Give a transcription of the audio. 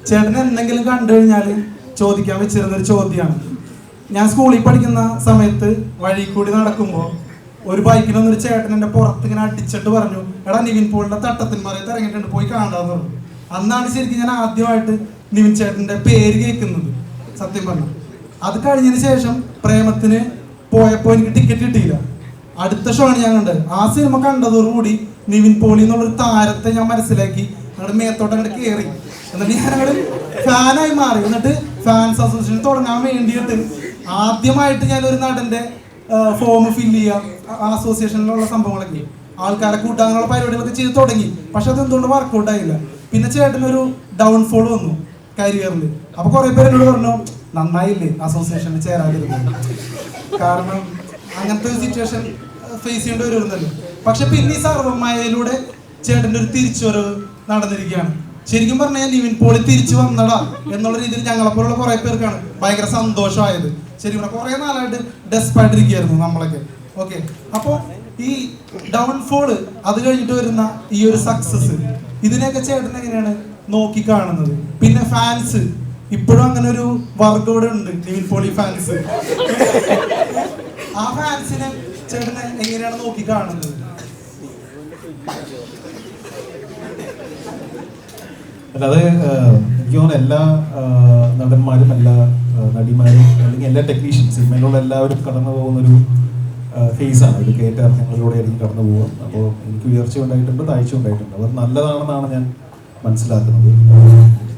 ചേട്ടൻ എന്തെങ്കിലും കണ്ടു കഴിഞ്ഞാൽ ചോദിക്കാൻ വെച്ചിരുന്നൊരു ചോദ്യമാണ്. ഞാൻ സ്കൂളിൽ പഠിക്കുന്ന സമയത്ത് വഴി കൂടി നടക്കുമ്പോൾ ഒരു ബൈക്കിൽ വന്നൊരു ചേട്ടൻ എൻ്റെ പുറത്ത് ഇങ്ങനെ അടിച്ചിട്ട് പറഞ്ഞു, എടാ നിവിൻ പോളിന്റെ തട്ടത്തിന്മാരെ ഇറങ്ങിയിട്ടുണ്ട്, പോയി കാണാന്ന് പറഞ്ഞു. അന്നാണ് ശരിക്കും ഞാൻ ആദ്യമായിട്ട് നിവിൻ ചേട്ടൻ്റെ പേര് കേൾക്കുന്നത്, സത്യം പറഞ്ഞു. അത് കഴിഞ്ഞതിന് ശേഷം പ്രേമത്തിന് പോയപ്പോൾ എനിക്ക് ടിക്കറ്റ് കിട്ടിയില്ല. അടുത്ത ഷോ ആണ് ഞാൻ കണ്ടത്. ആ സിനിമ കണ്ടതോടുകൂടി നിവിൻ പോളി എന്നുള്ളൊരു താരത്തെ ഞാൻ മനസ്സിലാക്കി. അങ്ങോട്ട് മേത്തോട്ട് അങ്ങോട്ട് കയറി. എന്നിട്ട് ഞാൻ അങ്ങോട്ട് ഫാനായി മാറി. എന്നിട്ട് ഫാൻസ് അസോസിയേഷൻ തുടങ്ങാൻ വേണ്ടിയിട്ട് ആദ്യമായിട്ട് ഞാനൊരു നടന്റെ ഫോം ഫില്ല് ചെയ്യുക, അസോസിയേഷനിലുള്ള സംഭവങ്ങളൊക്കെ ആൾക്കാരെ കൂട്ടാനുള്ള പരിപാടികളൊക്കെ ചെയ്ത് തുടങ്ങി. പക്ഷെ അതെന്തുകൊണ്ട് വർക്കൗട്ട് ആയില്ല. പിന്നെ ചേട്ടനൊരു ഡൗൺഫോൾ വന്നു കരിയറിൽ. അപ്പൊ കുറെ പേര് എന്നോട് പറഞ്ഞു, നന്നായില്ലേ അസോസിയേഷനിൽ ചേരാതിരുന്നത്, കാരണം അങ്ങനത്തെ ഒരു സിറ്റുവേഷൻ ഫേസ് ചെയ്യേണ്ടി വരുന്നല്ലോ. പക്ഷെ പിന്നെ ഈ സർവ്വമായയിലൂടെ ചേട്ടൻ്റെ ഒരു തിരിച്ചുവരവ് നടന്നിരിക്കുകയാണ്. ശരിക്കും പറഞ്ഞാൽ നിവിൻ പോളി തിരിച്ചു വന്നടാ എന്നുള്ള രീതിയിൽ ഞങ്ങളെപ്പോലുള്ള കുറെ പേർക്കാണ് ഭയങ്കര സന്തോഷമായത്. ശരിക്കും കുറെ നാളായിട്ട് ഡെസ്പായിട്ടിരിക്കുകയായിരുന്നു നമ്മളൊക്കെ. ഓക്കെ, അപ്പോൾ ഈ ഡൗൺഫോള് അത് കഴിഞ്ഞിട്ട് വരുന്ന ഈ ഒരു സക്സസ്, ഇതിനെയൊക്കെ ചേട്ടൻ എങ്ങനെയാണ് നോക്കി കാണുന്നത്? പിന്നെ ഫാൻസ്, ഇപ്പോഴും അങ്ങനെ ഒരു വർഗോടെ ഉണ്ട് നിവിൻ പോളി ഫാൻസ്. ആ ഫാൻസിനെ ചേട്ടനെ എങ്ങനെയാണ് നോക്കി കാണുന്നത്? അല്ലാതെ എനിക്ക് തോന്നുന്നു എല്ലാ നടന്മാരും എല്ലാ നടിമാരും അല്ലെങ്കിൽ എല്ലാ ടെക്നീഷ്യൻസ് സിനിമയിലുള്ള എല്ലാവരും കടന്നു പോകുന്നൊരു ഫേസാണ്. ഒരു കയറ്റാർത്ഥങ്ങളിലൂടെ ആയിരിക്കും കടന്നു പോകുക. അപ്പോൾ എനിക്ക് ഉയർച്ച ഉണ്ടായിട്ടുണ്ട്, താഴ്ച ഉണ്ടായിട്ടുണ്ട്. അത് നല്ലതാണെന്നാണ് ഞാൻ മനസ്സിലാക്കുന്നത്.